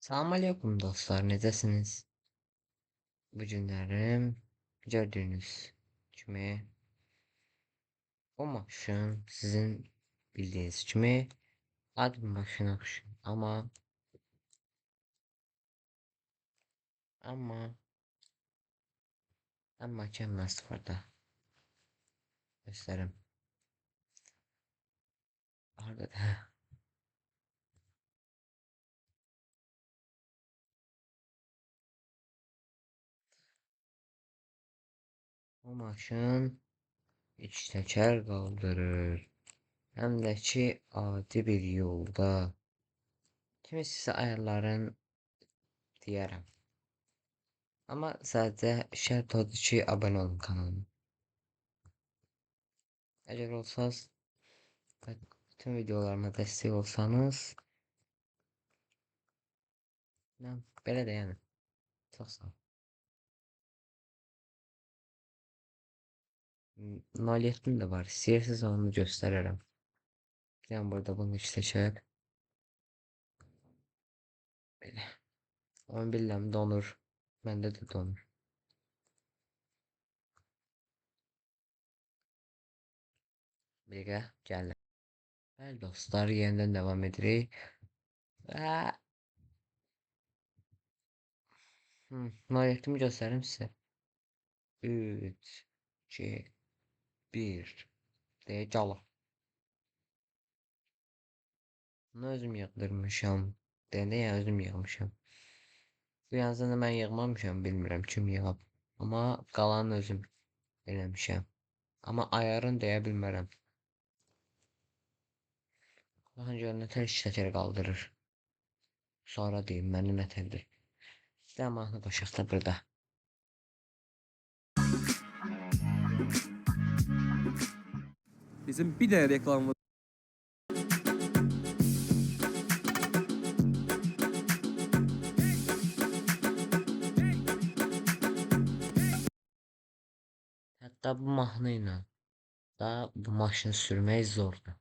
Salam aleyküm dostlar, necəsiniz? Bu günlərim gördüyünüz kimi bu maşın sizin bildiğiniz kimi adi bir maşına oxşuyur. Amma ki sıfırda göstərim. Hardadır? Bu maşın iç təkər qaldırır. Həm də ki adi bir yolda. Kimi sizə ayarların deyərəm. Amma sadəcə şərt odur ki, abunə olun kanalıma. Əgər olsanız və bütün videolarıma dəstək olsanız, belə də yəni çox sağ ol. Nailiyyətim də var. İstəyirsiniz onu göstərirəm. Yəni burada bunu işləyək. Belə. Onu bilirəm donur. Məndə də donur. Bir dəqiqə gəlin. Bəli dostlar, yenidən davam edirik. Və nailiyyətimi göstərim sizə. 3 2 1 deyə gəlin. Bunu özüm yığdırmışam. Deyəndə yəni özüm yığmışam. Bu yazını mən yığmamışam, bilmirəm kim yığıb. Amma qalanı özüm eləmişəm. Amma ayarını deyə bilmərəm. Baxın görün nətər işlətər qaldırır. Sonra deyim mənə nətərdir. Bir mahnı başaq da burada. Bizim bir de reklamımız. Hətta bu mahnı ilə da bu maşını sürmək zordur.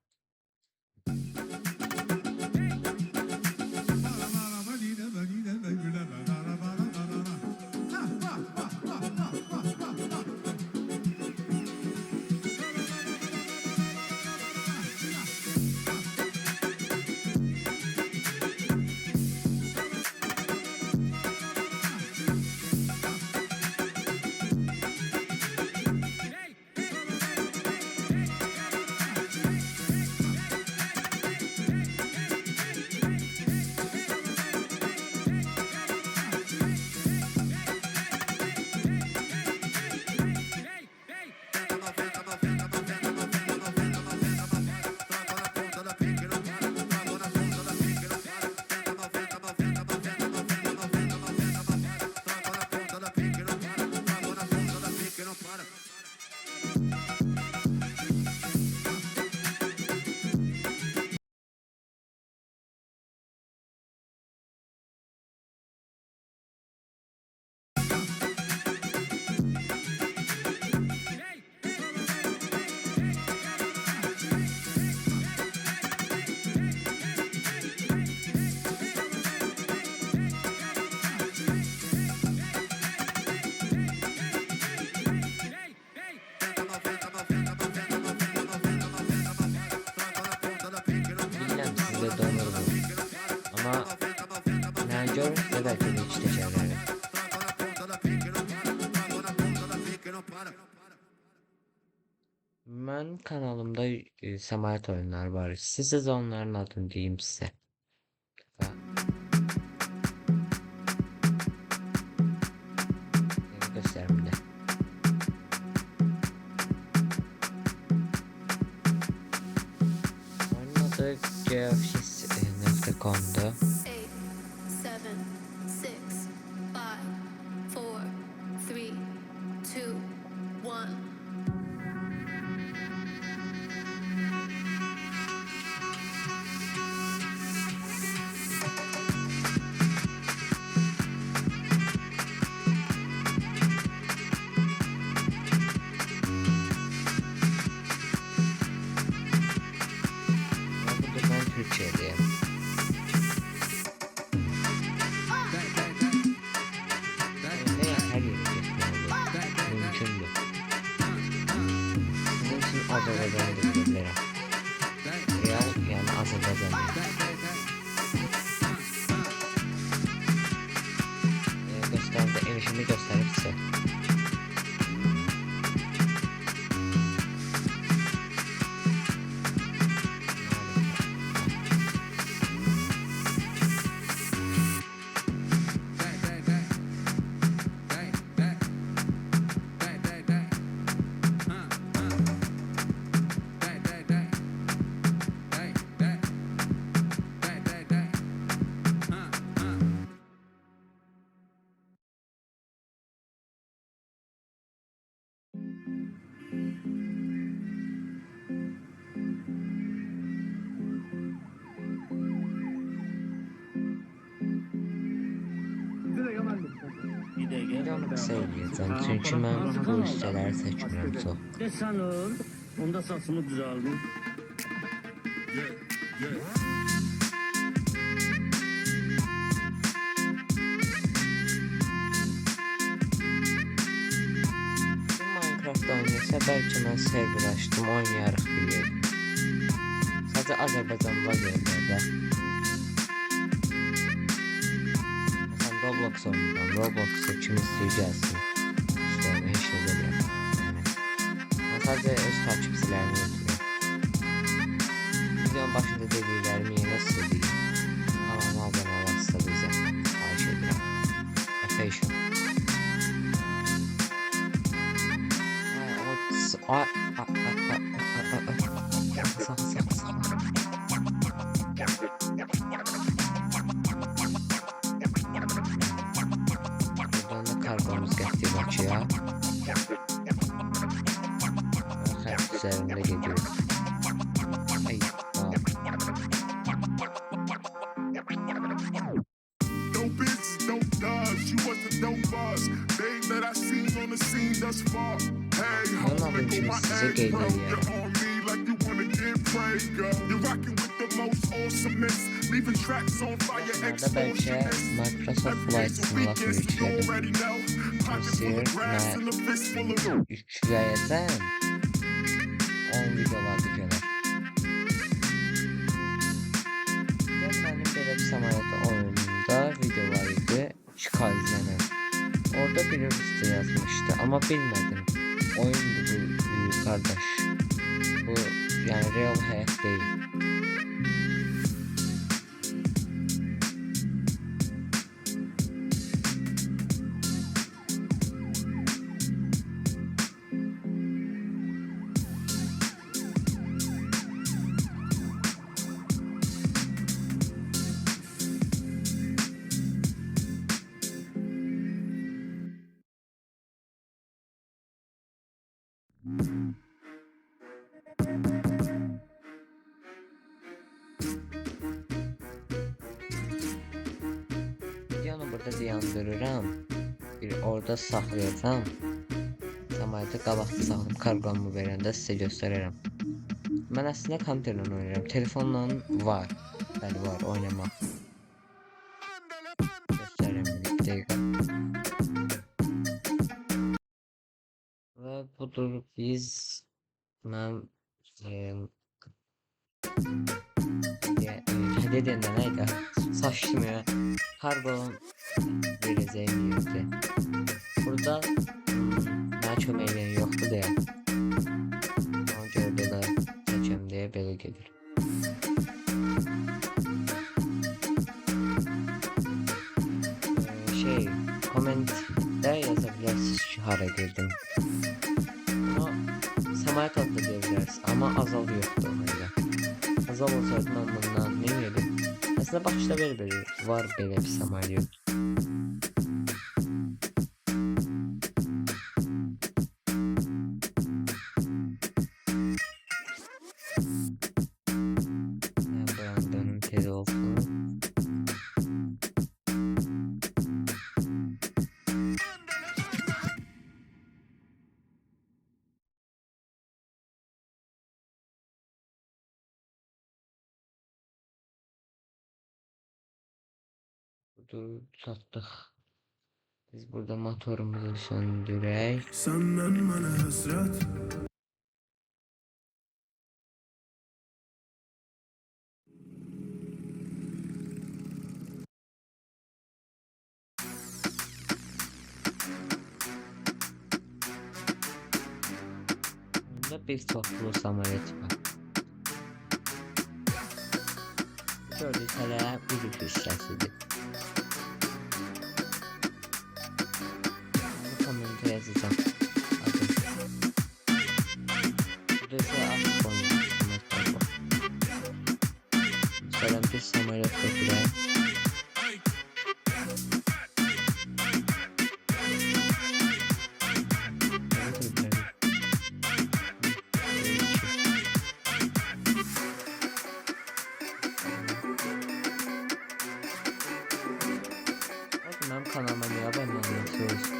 Bilmem sizde donur bu. Ama ben görürse belki de hiç tekerlerim. Ben kanalımda Samayat oyunlar var. Siz onların adını diyeyim size. Göstereyim de. Oyunun adı geofis.com'da. Türkiye'deyim. Azərbaycan dili bilirəm. Real yəni Azərbaycan dili. Göstərdə erişimi göstərib sizə. Videonu qısa eləyəcəm, çünki mən bu hissələri çəkmirəm çox. Sen ol, onda saçımı düzəldim. Minecraft oynayırsa bəlkə mən server açdım, oynayarıq bir yer. Sadəcə Azərbaycanlılar yerlərdə. Məsələn, Roblox oynayıram. Roblox'da kim istəyir gəlsin. İstəyirəm, heç nə demirəm. Mən sadəcə öz takipçilərimi ötürüyorum. Videonun başında dediklərimi yenə sizə deyim. Kanalıma abunə olmaq istədiyinizə xahiş edirəm. Affection. Buradan da kargomuz getdi Bakıya. Xətt üzərində gediyoruz. Ay, No business, no does. You was the dope boss. Babe that I seen on the scene thus far. Hey, Vallahi home, ben go şimdi my size ass, geliyor bro. ya. You're on me like you wanna get prayed, girl. You're rocking with the most awesomeness. Leaving tracks on fire, Aslında belki Microsoft Flight Simulator yükledim. Sir, ben yükleyeceğim. 10 videolarda gelir. Benim böyle bir samayatı oyununda video var idi. Çıkar izlenen. Orada bir üstü yazmıştı ama bilmedim. Oyundu bu kardeş. Bu yani real hayat değil. Videonu burada dayandırıram. Bir orada saxlayacağam. Samayda qabaqda saxlayıb karqamı verəndə sizə göstərərəm. Mən əslində kompüterlə oynayıram. Telefonla var. Bəli var oynamaq. Göstərərəm bir dəqiqə. Və budur biz mən hediye deyəndə nə idi? Saçmıyor. Kargon vereceğim yerde. Burada daha çok eğlen yoktu diye. Ama gördü da seçem diye böyle gelir. Komentte yazabilirsiniz ki hara girdim. Ama Samayat adlı diyebiliriz ama Azal yoktu öyle. Azal olsaydı ben bundan ne yedim? Aslında başta böyle var böyle bir Samayat. Beğendim kedi olsun. Dur sattık. Biz burada motorumuzu söndürək. Senden bana hasret. bir çoxlu samolyot var. Gördüyük hələ bir hissəsidir. Bunu kommentə yazacağım. Adım. Burada ise artık oynamıştım. Mesela bir samolyot götürək. Benim kanalıma niye abone olmuyorsunuz?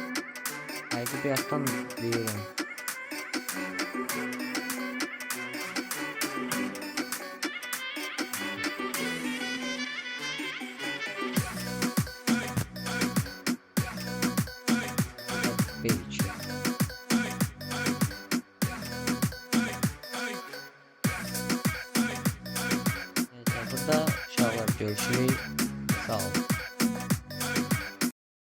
Ayrıca bir alttan diyorum. Bir üç. Evet, burada uşaqlar görüşürük. Sağ olun.